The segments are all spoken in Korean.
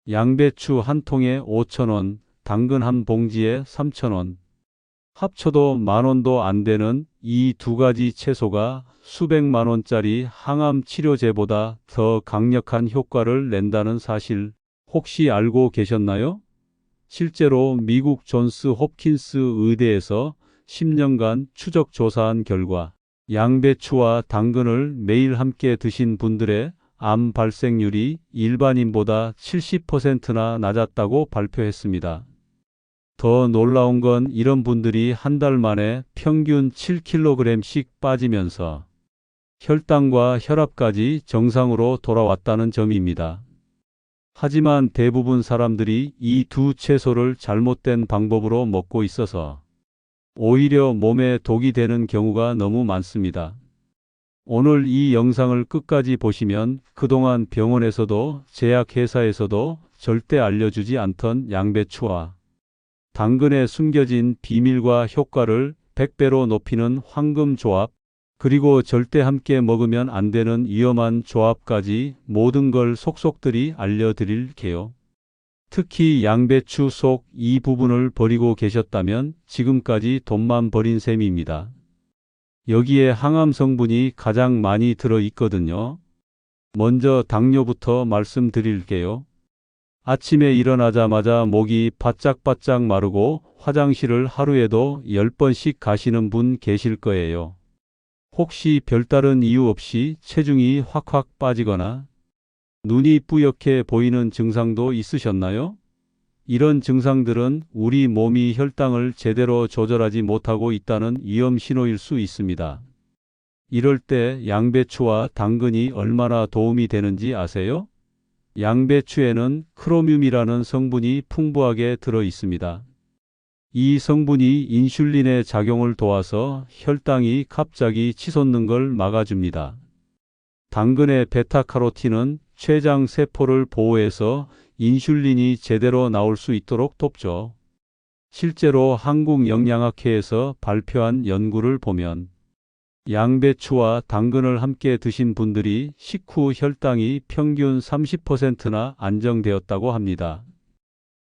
양배추 한 통에 5,000원, 당근 한 봉지에 3,000원. 합쳐도 10,000원도 안 되는 이 두 가지 채소가 수백만 원짜리 항암 치료제보다 더 강력한 효과를 낸다는 사실 혹시 알고 계셨나요? 실제로 미국 존스 홉킨스 의대에서 10년간 추적 조사한 결과 양배추와 당근을 매일 함께 드신 분들의 암 발생률이 일반인보다 70%나 낮았다고 발표했습니다. 더 놀라운 건 이런 분들이 한 달 만에 평균 7kg씩 빠지면서 혈당과 혈압까지 정상으로 돌아왔다는 점입니다. 하지만 대부분 사람들이 이 두 채소를 잘못된 방법으로 먹고 있어서 오히려 몸에 독이 되는 경우가 너무 많습니다. 오늘 이 영상을 끝까지 보시면 그동안 병원에서도 제약회사에서도 절대 알려주지 않던 양배추와 당근의 숨겨진 비밀과 효과를 100배로 높이는 황금 조합, 그리고 절대 함께 먹으면 안 되는 위험한 조합까지 모든 걸 속속들이 알려드릴게요. 특히 양배추 속 이 부분을 버리고 계셨다면 지금까지 돈만 버린 셈입니다. 여기에 항암 성분이 가장 많이 들어 있거든요. 먼저 당뇨부터 말씀드릴게요. 아침에 일어나자마자 목이 바짝바짝 마르고 화장실을 하루에도 10번씩 가시는 분 계실 거예요. 혹시 별다른 이유 없이 체중이 확확 빠지거나 눈이 뿌옇게 보이는 증상도 있으셨나요? 이런 증상들은 우리 몸이 혈당을 제대로 조절하지 못하고 있다는 위험 신호일 수 있습니다. 이럴 때 양배추와 당근이 얼마나 도움이 되는지 아세요? 양배추에는 크로뮴이라는 성분이 풍부하게 들어 있습니다. 이 성분이 인슐린의 작용을 도와서 혈당이 갑자기 치솟는 걸 막아줍니다. 당근의 베타카로틴은 췌장 세포를 보호해서 인슐린이 제대로 나올 수 있도록 돕죠. 실제로 한국영양학회에서 발표한 연구를 보면 양배추와 당근을 함께 드신 분들이 식후 혈당이 평균 30%나 안정되었다고 합니다.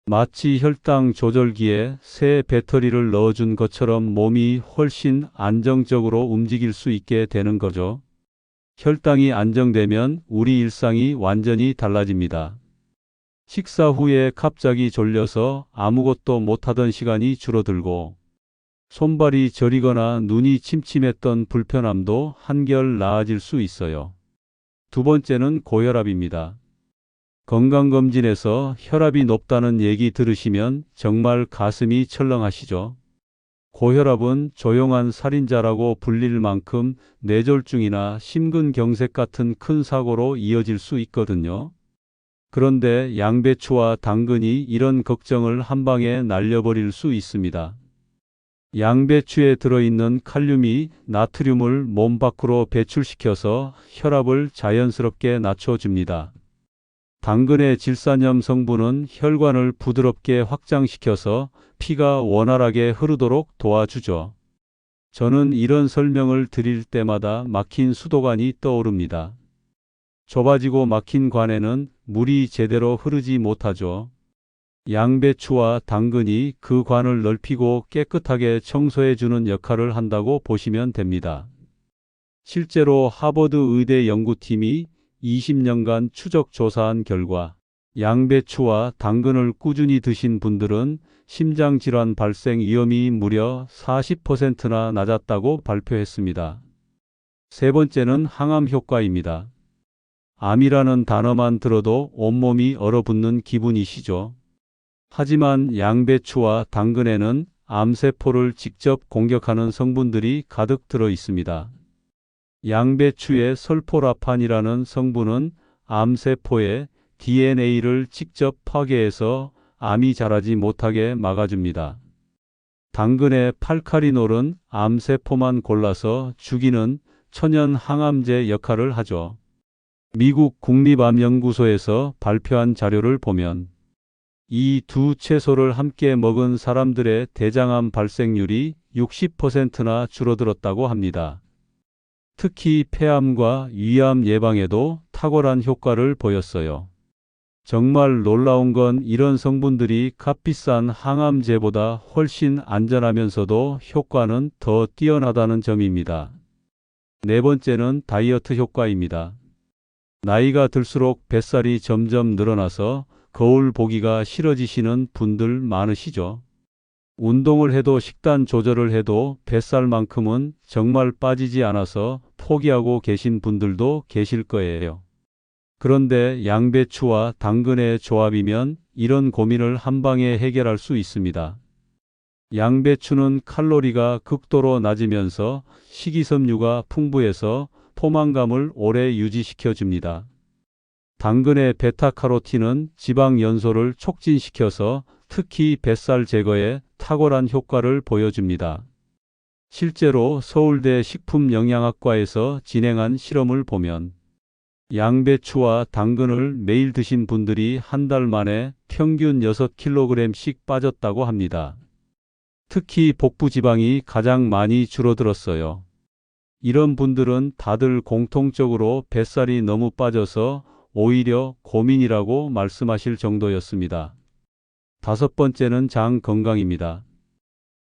마치 혈당 조절기에 새 배터리를 넣어준 것처럼 몸이 훨씬 안정적으로 움직일 수 있게 되는 거죠. 혈당이 안정되면 우리 일상이 완전히 달라집니다. 식사 후에 갑자기 졸려서 아무것도 못하던 시간이 줄어들고 손발이 저리거나 눈이 침침했던 불편함도 한결 나아질 수 있어요. 두 번째는 고혈압입니다. 건강검진에서 혈압이 높다는 얘기 들으시면 정말 가슴이 철렁하시죠? 고혈압은 조용한 살인자라고 불릴 만큼 뇌졸중이나 심근경색 같은 큰 사고로 이어질 수 있거든요. 그런데 양배추와 당근이 이런 걱정을 한 방에 날려버릴 수 있습니다. 양배추에 들어있는 칼륨이 나트륨을 몸 밖으로 배출시켜서 혈압을 자연스럽게 낮춰줍니다. 당근의 질산염 성분은 혈관을 부드럽게 확장시켜서 피가 원활하게 흐르도록 도와주죠. 저는 이런 설명을 드릴 때마다 막힌 수도관이 떠오릅니다. 좁아지고 막힌 관에는 물이 제대로 흐르지 못하죠. 양배추와 당근이 그 관을 넓히고 깨끗하게 청소해주는 역할을 한다고 보시면 됩니다. 실제로 하버드 의대 연구팀이 20년간 추적 조사한 결과 양배추와 당근을 꾸준히 드신 분들은 심장질환 발생 위험이 무려 40%나 낮았다고 발표했습니다. 세 번째는 항암 효과입니다. 암이라는 단어만 들어도 온몸이 얼어붙는 기분이시죠? 하지만 양배추와 당근에는 암세포를 직접 공격하는 성분들이 가득 들어 있습니다. 양배추의 설포라판이라는 성분은 암세포의 DNA를 직접 파괴해서 암이 자라지 못하게 막아줍니다. 당근의 팔카리놀은 암세포만 골라서 죽이는 천연 항암제 역할을 하죠. 미국 국립암연구소에서 발표한 자료를 보면 이 두 채소를 함께 먹은 사람들의 대장암 발생률이 60%나 줄어들었다고 합니다. 특히 폐암과 위암 예방에도 탁월한 효과를 보였어요. 정말 놀라운 건 이런 성분들이 값비싼 항암제보다 훨씬 안전하면서도 효과는 더 뛰어나다는 점입니다. 네 번째는 다이어트 효과입니다. 나이가 들수록 뱃살이 점점 늘어나서 거울 보기가 싫어지시는 분들 많으시죠? 운동을 해도 식단 조절을 해도 뱃살만큼은 정말 빠지지 않아서 포기하고 계신 분들도 계실 거예요. 그런데 양배추와 당근의 조합이면 이런 고민을 한 방에 해결할 수 있습니다. 양배추는 칼로리가 극도로 낮으면서 식이섬유가 풍부해서 포만감을 오래 유지시켜 줍니다. 당근의 베타카로틴은 지방 연소를 촉진시켜서 특히 뱃살 제거에 탁월한 효과를 보여줍니다. 실제로 서울대 식품영양학과에서 진행한 실험을 보면 양배추와 당근을 매일 드신 분들이 한 달 만에 평균 6kg씩 빠졌다고 합니다. 특히 복부 지방이 가장 많이 줄어들었어요. 이런 분들은 다들 공통적으로 뱃살이 너무 빠져서 오히려 고민이라고 말씀하실 정도였습니다. 다섯 번째는 장 건강입니다.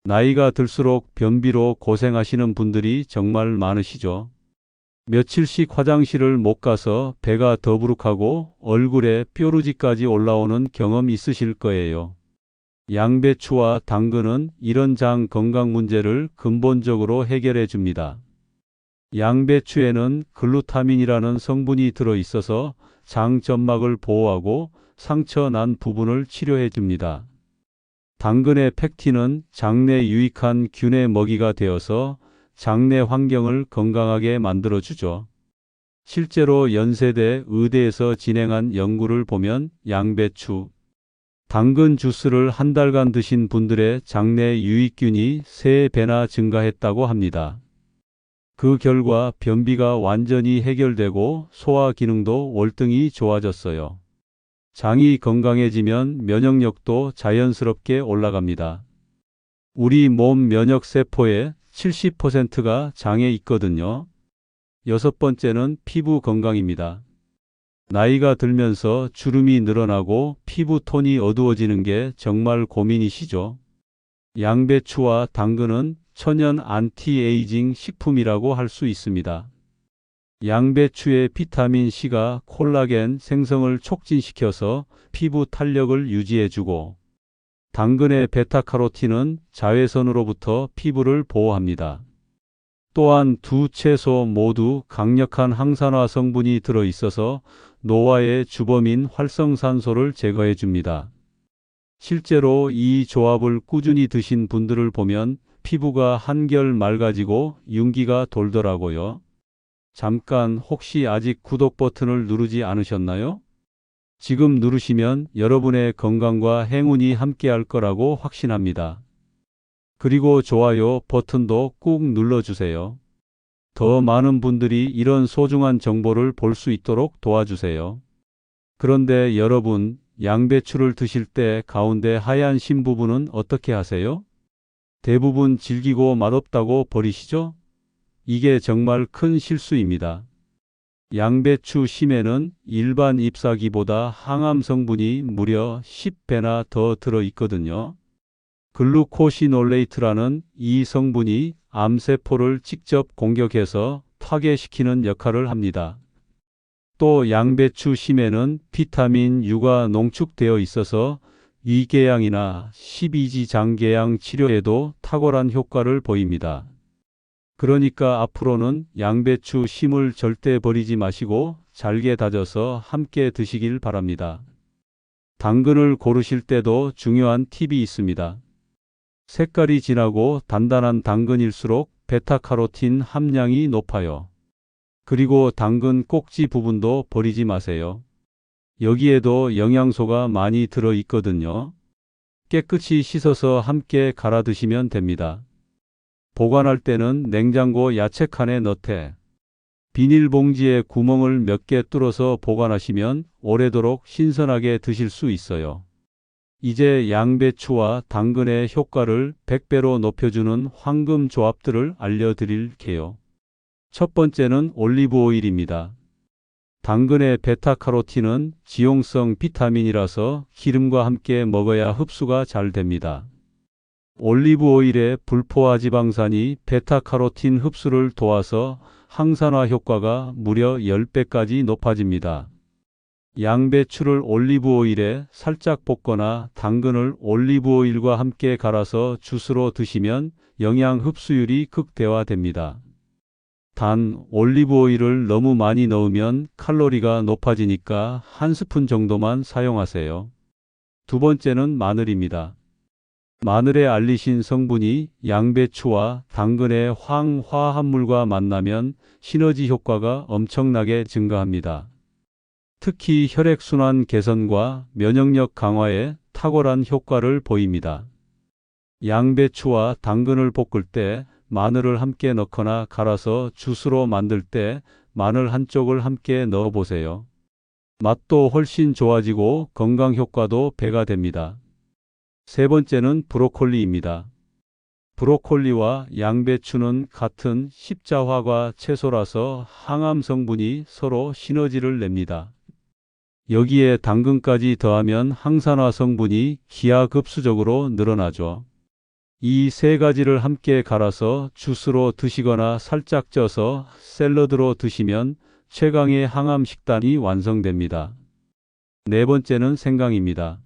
나이가 들수록 변비로 고생하시는 분들이 정말 많으시죠. 며칠씩 화장실을 못 가서 배가 더부룩하고 얼굴에 뾰루지까지 올라오는 경험 있으실 거예요. 양배추와 당근은 이런 장 건강 문제를 근본적으로 해결해 줍니다. 양배추에는 글루타민이라는 성분이 들어 있어서 장 점막을 보호하고 상처 난 부분을 치료해 줍니다. 당근의 펙틴은 장내 유익한 균의 먹이가 되어서 장내 환경을 건강하게 만들어주죠. 실제로 연세대 의대에서 진행한 연구를 보면 양배추, 당근 주스를 한 달간 드신 분들의 장내 유익균이 3배나 증가했다고 합니다. 그 결과 변비가 완전히 해결되고 소화 기능도 월등히 좋아졌어요. 장이 건강해지면 면역력도 자연스럽게 올라갑니다. 우리 몸 면역세포의 70%가 장에 있거든요. 여섯 번째는 피부 건강입니다. 나이가 들면서 주름이 늘어나고 피부 톤이 어두워지는 게 정말 고민이시죠? 양배추와 당근은 천연 안티에이징 식품이라고 할 수 있습니다. 양배추의 비타민C가 콜라겐 생성을 촉진시켜서 피부 탄력을 유지해주고 당근의 베타카로틴은 자외선으로부터 피부를 보호합니다. 또한 두 채소 모두 강력한 항산화 성분이 들어있어서 노화의 주범인 활성산소를 제거해 줍니다. 실제로 이 조합을 꾸준히 드신 분들을 보면 피부가 한결 맑아지고 윤기가 돌더라고요. 잠깐 혹시 아직 구독 버튼을 누르지 않으셨나요? 지금 누르시면 여러분의 건강과 행운이 함께할 거라고 확신합니다. 그리고 좋아요 버튼도 꾹 눌러주세요. 더 많은 분들이 이런 소중한 정보를 볼 수 있도록 도와주세요. 그런데 여러분, 양배추를 드실 때 가운데 하얀 심 부분은 어떻게 하세요? 대부분 질기고 맛없다고 버리시죠? 이게 정말 큰 실수입니다. 양배추 심에는 일반 잎사귀보다 항암 성분이 무려 10배나 더 들어 있거든요. 글루코시놀레이트라는 이 성분이 암세포를 직접 공격해서 파괴시키는 역할을 합니다. 또 양배추 심에는 비타민 U가 농축되어 있어서 위궤양이나 12지 장궤양 치료에도 탁월한 효과를 보입니다. 그러니까 앞으로는 양배추 심을 절대 버리지 마시고 잘게 다져서 함께 드시길 바랍니다. 당근을 고르실 때도 중요한 팁이 있습니다. 색깔이 진하고 단단한 당근일수록 베타카로틴 함량이 높아요. 그리고 당근 꼭지 부분도 버리지 마세요. 여기에도 영양소가 많이 들어 있거든요. 깨끗이 씻어서 함께 갈아 드시면 됩니다. 보관할 때는 냉장고 야채칸에 넣되 비닐봉지에 구멍을 몇 개 뚫어서 보관하시면 오래도록 신선하게 드실 수 있어요. 이제 양배추와 당근의 효과를 100배로 높여주는 황금 조합들을 알려드릴게요. 첫 번째는 올리브 오일입니다. 당근의 베타카로틴은 지용성 비타민이라서 기름과 함께 먹어야 흡수가 잘 됩니다. 올리브 오일의 불포화 지방산이 베타카로틴 흡수를 도와서 항산화 효과가 무려 10배까지 높아집니다. 양배추를 올리브 오일에 살짝 볶거나 당근을 올리브 오일과 함께 갈아서 주스로 드시면 영양 흡수율이 극대화됩니다. 단, 올리브 오일을 너무 많이 넣으면 칼로리가 높아지니까 한 스푼 정도만 사용하세요. 두 번째는 마늘입니다. 마늘의 알리신 성분이 양배추와 당근의 황화합물과 만나면 시너지 효과가 엄청나게 증가합니다. 특히 혈액순환 개선과 면역력 강화에 탁월한 효과를 보입니다. 양배추와 당근을 볶을 때 마늘을 함께 넣거나 갈아서 주스로 만들 때 마늘 한쪽을 함께 넣어 보세요. 맛도 훨씬 좋아지고 건강 효과도 배가 됩니다. 세 번째는 브로콜리입니다. 브로콜리와 양배추는 같은 십자화과 채소라서 항암 성분이 서로 시너지를 냅니다. 여기에 당근까지 더하면 항산화 성분이 기하급수적으로 늘어나죠. 이 세 가지를 함께 갈아서 주스로 드시거나 살짝 쪄서 샐러드로 드시면 최강의 항암 식단이 완성됩니다. 네 번째는 생강입니다.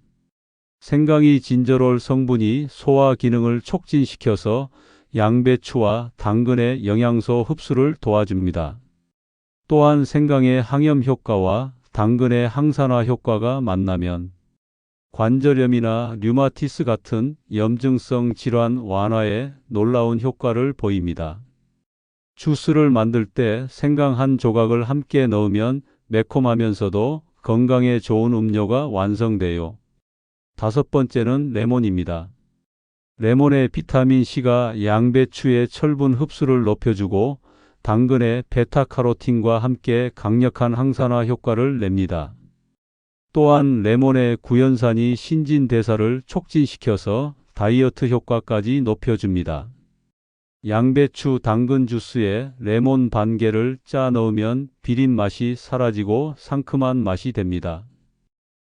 생강이 진저롤 성분이 소화 기능을 촉진시켜서 양배추와 당근의 영양소 흡수를 도와줍니다. 또한 생강의 항염 효과와 당근의 항산화 효과가 만나면 관절염이나 류마티스 같은 염증성 질환 완화에 놀라운 효과를 보입니다. 주스를 만들 때 생강 한 조각을 함께 넣으면 매콤하면서도 건강에 좋은 음료가 완성돼요. 다섯 번째는 레몬입니다. 레몬의 비타민C가 양배추의 철분 흡수를 높여주고 당근의 베타카로틴과 함께 강력한 항산화 효과를 냅니다. 또한 레몬의 구연산이 신진대사를 촉진시켜서 다이어트 효과까지 높여줍니다. 양배추 당근 주스에 레몬 반 개를 짜 넣으면 비린 맛이 사라지고 상큼한 맛이 됩니다.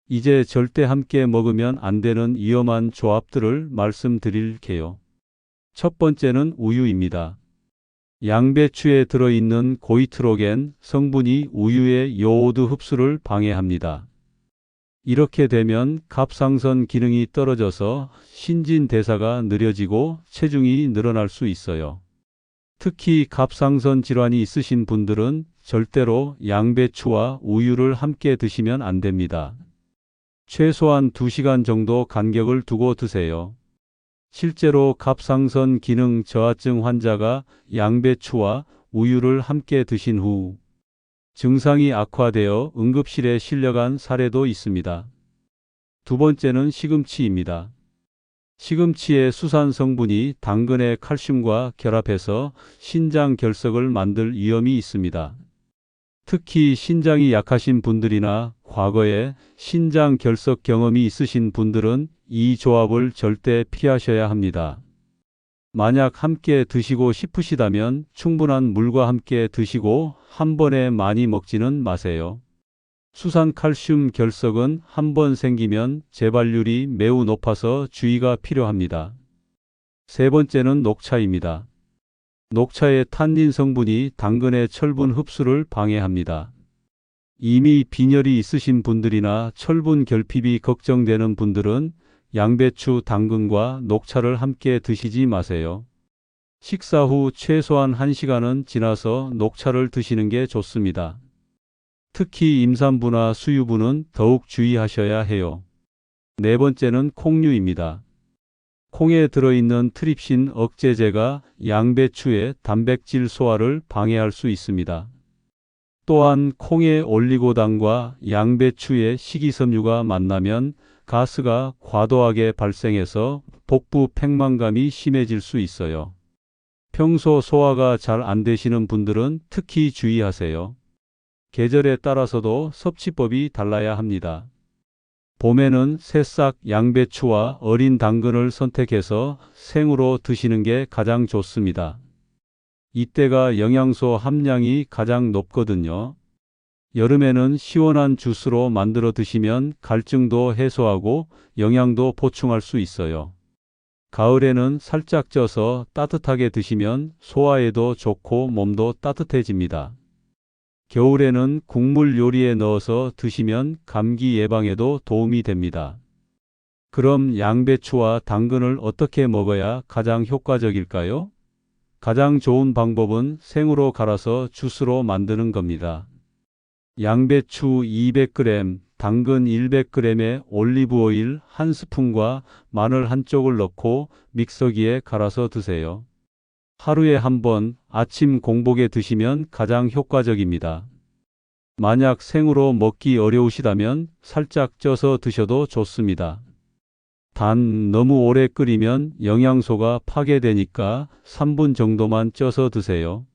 이제 절대 함께 먹으면 안 되는 위험한 조합들을 말씀드릴게요. 첫 번째는 우유입니다. 양배추에 들어있는 고이트로겐 성분이 우유의 요오드 흡수를 방해합니다. 이렇게 되면 갑상선 기능이 떨어져서 신진대사가 느려지고 체중이 늘어날 수 있어요. 특히 갑상선 질환이 있으신 분들은 절대로 양배추와 우유를 함께 드시면 안 됩니다. 최소한 2시간 정도 간격을 두고 드세요. 실제로 갑상선 기능 저하증 환자가 양배추와 우유를 함께 드신 후 증상이 악화되어 응급실에 실려간 사례도 있습니다. 두 번째는 시금치입니다. 시금치의 수산 성분이 당근의 칼슘과 결합해서 신장 결석을 만들 위험이 있습니다. 특히 신장이 약하신 분들이나 과거에 신장 결석 경험이 있으신 분들은 이 조합을 절대 피하셔야 합니다. 만약 함께 드시고 싶으시다면 충분한 물과 함께 드시고 한 번에 많이 먹지는 마세요. 수산칼슘 결석은 한 번 생기면 재발률이 매우 높아서 주의가 필요합니다. 세 번째는 녹차입니다. 녹차의 탄닌 성분이 당근의 철분 흡수를 방해합니다. 이미 빈혈이 있으신 분들이나 철분 결핍이 걱정되는 분들은 양배추, 당근과 녹차를 함께 드시지 마세요. 식사 후 최소한 1시간은 지나서 녹차를 드시는 게 좋습니다. 특히 임산부나 수유부는 더욱 주의하셔야 해요. 네 번째는 콩류입니다. 콩에 들어있는 트립신 억제제가 양배추의 단백질 소화를 방해할 수 있습니다. 또한 콩의 올리고당과 양배추의 식이섬유가 만나면 가스가 과도하게 발생해서 복부 팽만감이 심해질 수 있어요. 평소 소화가 잘 안 되시는 분들은 특히 주의하세요. 계절에 따라서도 섭취법이 달라야 합니다. 봄에는 새싹 양배추와 어린 당근을 선택해서 생으로 드시는 게 가장 좋습니다. 이때가 영양소 함량이 가장 높거든요. 여름에는 시원한 주스로 만들어 드시면 갈증도 해소하고 영양도 보충할 수 있어요. 가을에는 살짝 쪄서 따뜻하게 드시면 소화에도 좋고 몸도 따뜻해집니다. 겨울에는 국물 요리에 넣어서 드시면 감기 예방에도 도움이 됩니다. 그럼 양배추와 당근을 어떻게 먹어야 가장 효과적일까요? 가장 좋은 방법은 생으로 갈아서 주스로 만드는 겁니다. 양배추 200g, 당근 100g에 올리브 오일 1스푼과 마늘 1쪽을 넣고 믹서기에 갈아서 드세요. 하루에 한 번 아침 공복에 드시면 가장 효과적입니다. 만약 생으로 먹기 어려우시다면 살짝 쪄서 드셔도 좋습니다. 단 너무 오래 끓이면 영양소가 파괴되니까 3분 정도만 쪄서 드세요.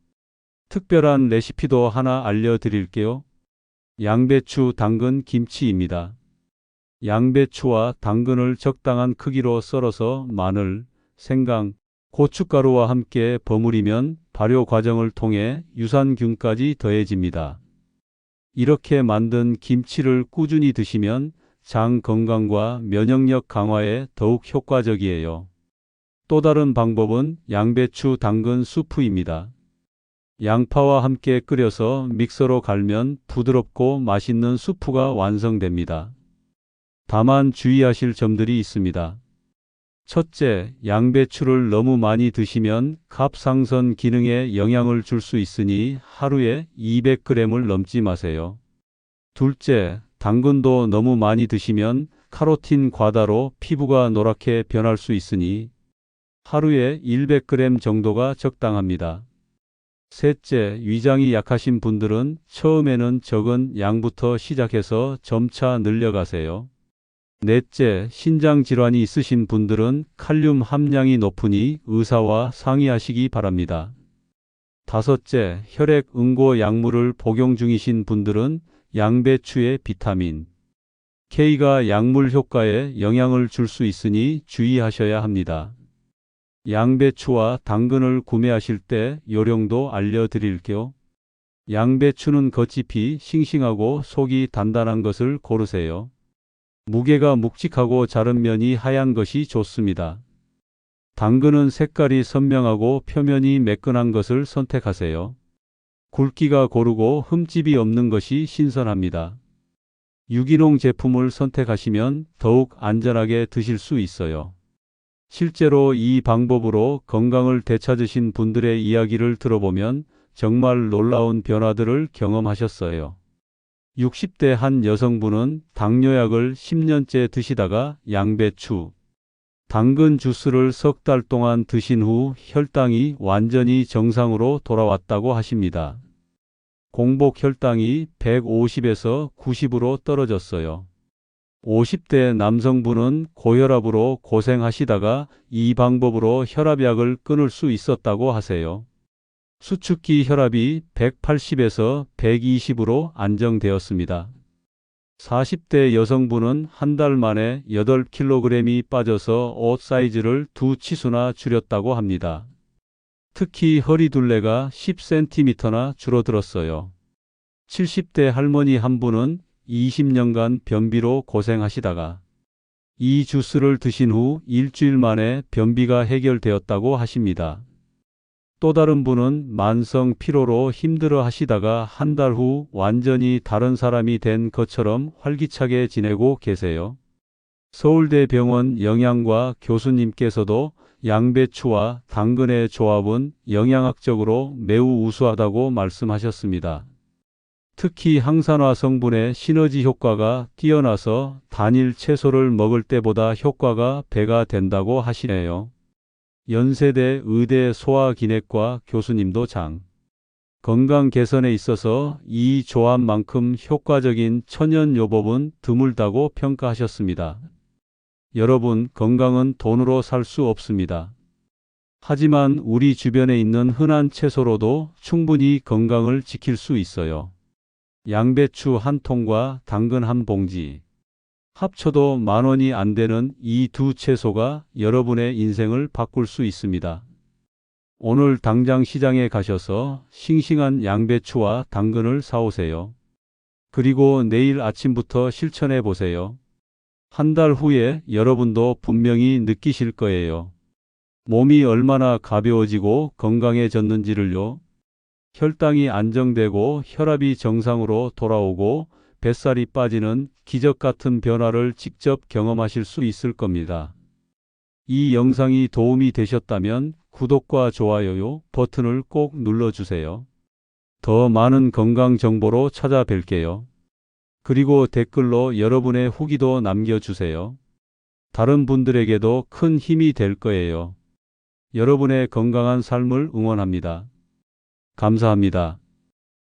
특별한 레시피도 하나 알려드릴게요. 양배추, 당근, 김치입니다. 양배추와 당근을 적당한 크기로 썰어서 마늘, 생강, 고춧가루와 함께 버무리면 발효 과정을 통해 유산균까지 더해집니다. 이렇게 만든 김치를 꾸준히 드시면 장 건강과 면역력 강화에 더욱 효과적이에요. 또 다른 방법은 양배추 당근 수프입니다. 양파와 함께 끓여서 믹서로 갈면 부드럽고 맛있는 수프가 완성됩니다. 다만 주의하실 점들이 있습니다. 첫째, 양배추를 너무 많이 드시면 갑상선 기능에 영향을 줄 수 있으니 하루에 200g을 넘지 마세요. 둘째, 당근도 너무 많이 드시면 카로틴 과다로 피부가 노랗게 변할 수 있으니 하루에 100g 정도가 적당합니다. 셋째, 위장이 약하신 분들은 처음에는 적은 양부터 시작해서 점차 늘려가세요. 넷째, 신장 질환이 있으신 분들은 칼륨 함량이 높으니 의사와 상의하시기 바랍니다. 다섯째, 혈액 응고 약물을 복용 중이신 분들은 양배추의 비타민 K가 약물 효과에 영향을 줄 수 있으니 주의하셔야 합니다. 양배추와 당근을 구매하실 때 요령도 알려드릴게요. 양배추는 겉잎이 싱싱하고 속이 단단한 것을 고르세요. 무게가 묵직하고 자른 면이 하얀 것이 좋습니다. 당근은 색깔이 선명하고 표면이 매끈한 것을 선택하세요. 굵기가 고르고 흠집이 없는 것이 신선합니다. 유기농 제품을 선택하시면 더욱 안전하게 드실 수 있어요. 실제로 이 방법으로 건강을 되찾으신 분들의 이야기를 들어보면 정말 놀라운 변화들을 경험하셨어요. 60대 한 여성분은 당뇨약을 10년째 드시다가 양배추, 당근 주스를 석 달 동안 드신 후 혈당이 완전히 정상으로 돌아왔다고 하십니다. 공복 혈당이 150에서 90으로 떨어졌어요. 50대 남성분은 고혈압으로 고생하시다가 이 방법으로 혈압약을 끊을 수 있었다고 하세요. 수축기 혈압이 180에서 120으로 안정되었습니다. 40대 여성분은 한 달 만에 8kg이 빠져서 옷 사이즈를 2치수나 줄였다고 합니다. 특히 허리둘레가 10cm나 줄어들었어요. 70대 할머니 한 분은 20년간 변비로 고생하시다가 이 주스를 드신 후 일주일 만에 변비가 해결되었다고 하십니다. 또 다른 분은 만성 피로로 힘들어 하시다가 한 달 후 완전히 다른 사람이 된 것처럼 활기차게 지내고 계세요. 서울대병원 영양과 교수님께서도 양배추와 당근의 조합은 영양학적으로 매우 우수하다고 말씀하셨습니다. 특히 항산화 성분의 시너지 효과가 뛰어나서 단일 채소를 먹을 때보다 효과가 배가 된다고 하시네요. 연세대 의대 소화기내과 교수님도 장 건강 개선에 있어서 이 조합만큼 효과적인 천연요법은 드물다고 평가하셨습니다. 여러분, 건강은 돈으로 살 수 없습니다. 하지만 우리 주변에 있는 흔한 채소로도 충분히 건강을 지킬 수 있어요. 양배추 한 통과 당근 한 봉지. 합쳐도 10,000원이 안 되는 이 두 채소가 여러분의 인생을 바꿀 수 있습니다. 오늘 당장 시장에 가셔서 싱싱한 양배추와 당근을 사오세요. 그리고 내일 아침부터 실천해 보세요. 한 달 후에 여러분도 분명히 느끼실 거예요. 몸이 얼마나 가벼워지고 건강해졌는지를요. 혈당이 안정되고 혈압이 정상으로 돌아오고 뱃살이 빠지는 기적 같은 변화를 직접 경험하실 수 있을 겁니다. 이 영상이 도움이 되셨다면 구독과 좋아요 버튼을 꼭 눌러주세요. 더 많은 건강 정보로 찾아뵐게요. 그리고 댓글로 여러분의 후기도 남겨주세요. 다른 분들에게도 큰 힘이 될 거예요. 여러분의 건강한 삶을 응원합니다. 감사합니다.